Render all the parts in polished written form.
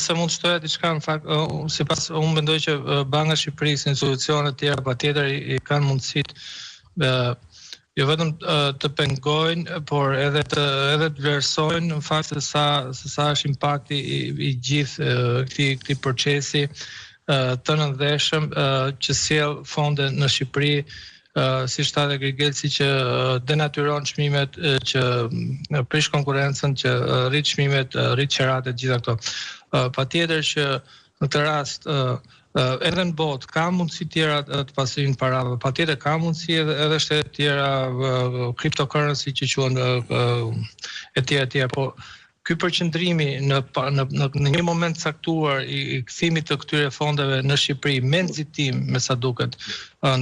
se mund të shtoja diçka në fakt, sipas unë mendoj që Banka e Shqipërisë, institucionet e tjera patjetër i kanë mundësitë jo vetëm të pengojnë, por edhe të vlerësojnë në fakt se sa është impakti i gjithë këtij procesi të nëndeshëm që sjell fonde në Shqipëri, si shtatë Grigelci që denatyron çmimet, që prish konkurrencën, që rrit çmimet, rrit qeratet, gjitha këto. Patjetër që në këtë rast edhe në botë ka mundësi tjera të pasimin parave, patjetër ka mundësi edhe shtete tjera, cryptocurrency që quhen etj, po ky përqendrimi në një moment caktuar i kthimit të këtyre fondeve në Shqipëri me nxitim, me sa duket,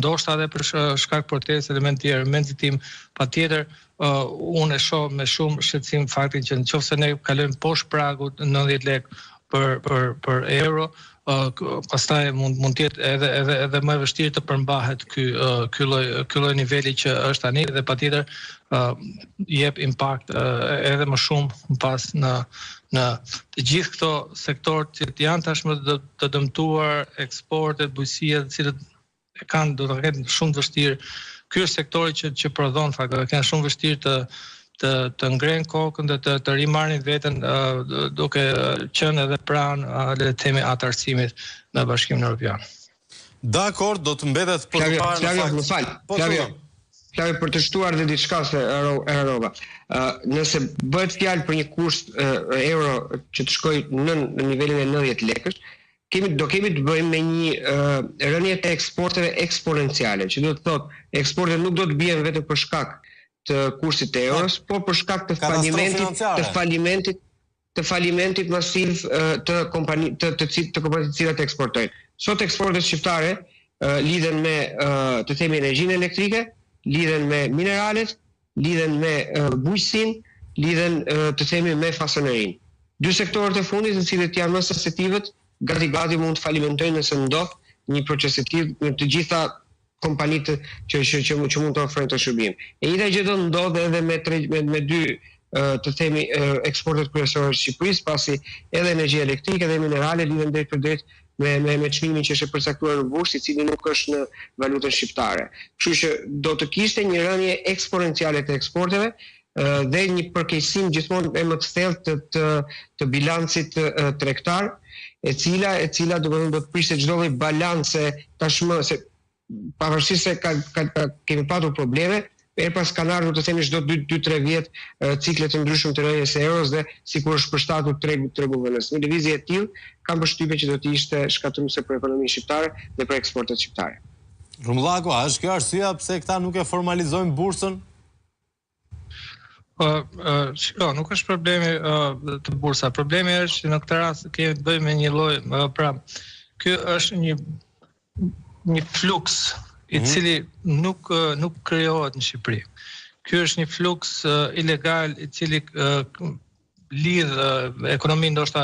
ndoshta edhe për shkak proteste dhe element tjerë, me nxitim, patjetër unë e shoh me shumë shqetësim faktin që nëse ne kalojmë poshtë pragut 90 lekë për euro, pastaj mund të jetë edhe më e vështirë të përmbahet ky lloj niveli që është tani dhe patjetër jep impakt edhe më shumë pas në të gjithë këto sektorë që janë tashmë të dëmtuar, eksportet, bujqësia, të cilët kanë do të kenë shumë të vështirë. Ky është sektori që prodhon fakt, do të kenë shumë vështirë të ngrenë kokën dhe të rimarrin veten duke qenë edhe pranë le të themi atarësimit në Bashkimin Evropian. Dakor, do të mbetet për të parë në fakt. Flavio, për të shtuar dhe diçka se Erova. Nëse bëhet fjalë për një kurs euro që të shkojë në nivelin e 90 lekësh, do kemi të bëjmë me një rënje të eksporteve eksponenciale, që do të thotë eksportet nuk do të bien vetëm për shkak të kursit të euros, por për shkak të falimentit masiv të kompanive të cilat eksportojnë. Sot eksportet shqiptare lidhen me të themi energjinë elektrike, lidhen me mineralet, lidhen me bujqësinë, lidhen të themi me fasonerinë. Dy sektorët e fundit, të cilët janë më sensitivët, gati mund të falimentojnë nëse ndodh një proces i tillë në të gjitha kompanitë që mund të ofrojnë të shërbim. E njëjta gjë do ndodhe edhe me dy të themi eksportet kryesore të Shqipërisë, pasi edhe energjia elektrike dhe minerale lidhen drejt për drejt me çmimin që është përcaktuar në bursë, i cili nuk është në valutën shqiptare. Kështu që do të kishte një rënje eksponenciale të eksporteve dhe një përkeqësim gjithmonë e më të thellë të bilancit tregtar, e cila do të prishte çdo lloj balance tashmë, se pavarësisht se kemi patur probleme, pas kanë ardhur të themi çdo 2-3 vjet cikle të ndryshëm të rënjes së euros dhe sikur është përshtatur tregu vendos. Një lëvizje e tillë kam përshtypjen që do të ishte shkatërruese për ekonominë shqiptare dhe për eksportet shqiptare. Rumbullaku, a është kjo arsyeja pse këta nuk e formalizojnë bursën? Nuk është problemi të bursa. Problemi është që në këtë rast kemi të bëjmë me një lloj, ky është një fluks i cili nuk krijohet në Shqipëri. Ky është një fluks ilegal i cili lidh ekonominë, ndoshta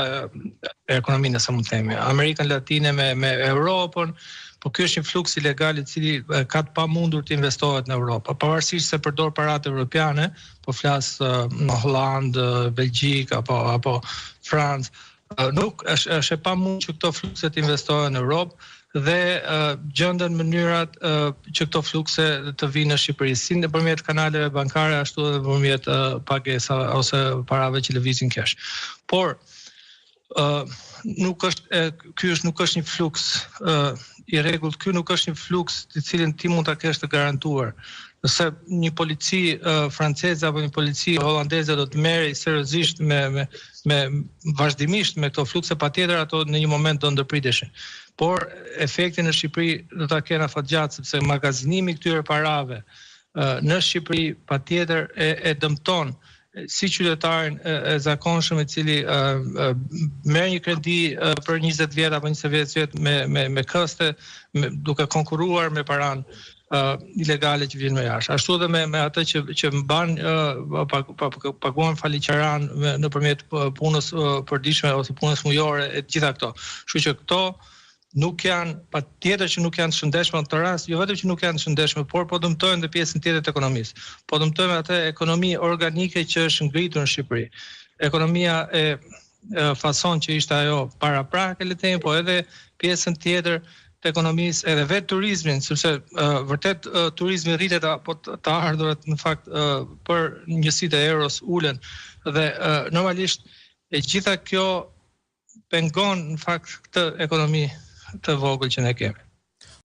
ekonominë sa mund të themi, Amerikën Latine me Europën, por ky është një fluks ilegal i cili ka të pamundur të investohet në Europë. Pavarësisht se përdor paratë europiane, po flas në Hollandë, Belgjik apo Francë, nuk është e pamundur që këto flukse të investohen në Europë dhe gjenden mënyrat që këto flukse të vinë në Shqipëri, si nëpërmjet kanaleve bankare, ashtu edhe nëpërmjet pagesa ose parave që lëvizin cash. Por nuk është një fluks i rregullt, ky nuk është një fluks i cilin ti mund ta kesh të garantuar. Nëse një polici franceze apo një polici holandeze do të merrej seriozisht me vazhdimisht me këto flukse, patjetër ato në një moment do ndërpriteshin. Por efektin në Shqipëri do ta kenë afatgjatë, sepse magazinimi këtyre parave në Shqipëri patjetër e dëmton si qytetarin e zakonshëm i cili merr një kredi për 20 vjet apo 20 vjet me këste, duke konkurruar me paranë ilegale që vjen me jashtë. Ashtu edhe me atë që mban paguan faliqaran nëpërmjet punës përditshme ose punës mujore e gjitha këto. Kështu që këto nuk janë, patjetër që nuk janë të shëndetshme në këtë rast, jo vetëm që nuk janë të shëndetshme, por po dëmtojnë dhe pjesën tjetër të ekonomisë. Po dëmtojnë atë ekonomi organike që është ngritur në Shqipëri. Ekonomia fason që ishte ajo para prake le të themi, po edhe pjesën tjetër të ekonomisë, edhe vetë turizmin, sepse vërtet turizmi rritet apo të ardhurat në fakt për njësitë e euros ulen dhe normalisht e gjitha kjo pengon në fakt këtë ekonomi të vogël që ne kemi.